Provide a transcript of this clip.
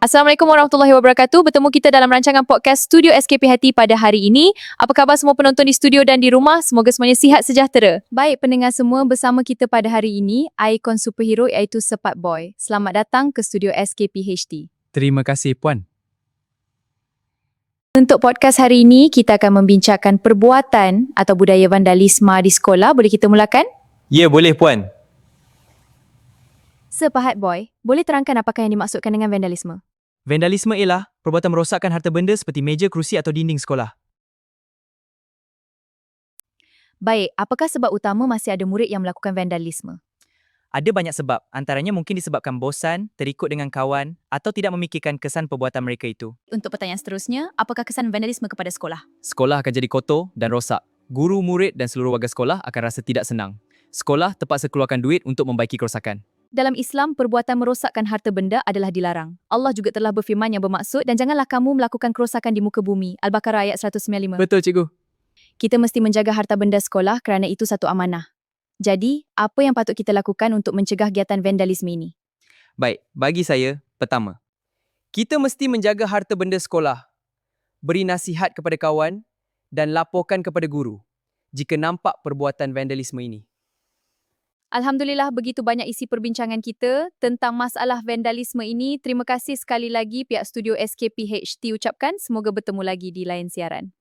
Assalamualaikum warahmatullahi wabarakatuh. Bertemu kita dalam rancangan podcast Studio SKP Hati pada hari ini. Apa khabar semua penonton di studio dan di rumah? Semoga semuanya sihat sejahtera. Baik pendengar semua, bersama kita pada hari ini, ikon superhero iaitu Sepat Boy. Selamat datang ke Studio SKP HT. Terima kasih, Puan. Untuk podcast hari ini, kita akan membincangkan perbuatan atau budaya vandalisme di sekolah. Boleh kita mulakan? Ya, boleh, Puan. Sepahat Boy, boleh terangkan apakah yang dimaksudkan dengan vandalisme? Vandalisme ialah perbuatan merosakkan harta benda seperti meja, kerusi atau dinding sekolah. Baik, apakah sebab utama masih ada murid yang melakukan vandalisme? Ada banyak sebab, antaranya mungkin disebabkan bosan, terikut dengan kawan atau tidak memikirkan kesan perbuatan mereka itu. Untuk pertanyaan seterusnya, apakah kesan vandalisme kepada sekolah? Sekolah akan jadi kotor dan rosak. Guru, murid dan seluruh warga sekolah akan rasa tidak senang. Sekolah terpaksa keluarkan duit untuk membaiki kerosakan. Dalam Islam, perbuatan merosakkan harta benda adalah dilarang. Allah juga telah berfirman yang bermaksud, dan janganlah kamu melakukan kerosakan di muka bumi. Al-Baqarah ayat 195. Betul, cikgu. Kita mesti menjaga harta benda sekolah kerana itu satu amanah. Jadi, apa yang patut kita lakukan untuk mencegah kegiatan vandalisme ini? Baik, bagi saya, pertama, kita mesti menjaga harta benda sekolah. Beri nasihat kepada kawan dan laporkan kepada guru jika nampak perbuatan vandalisme ini. Alhamdulillah, begitu banyak isi perbincangan kita tentang masalah vandalisme ini. Terima kasih sekali lagi pihak studio SKP HT ucapkan. Semoga bertemu lagi di lain siaran.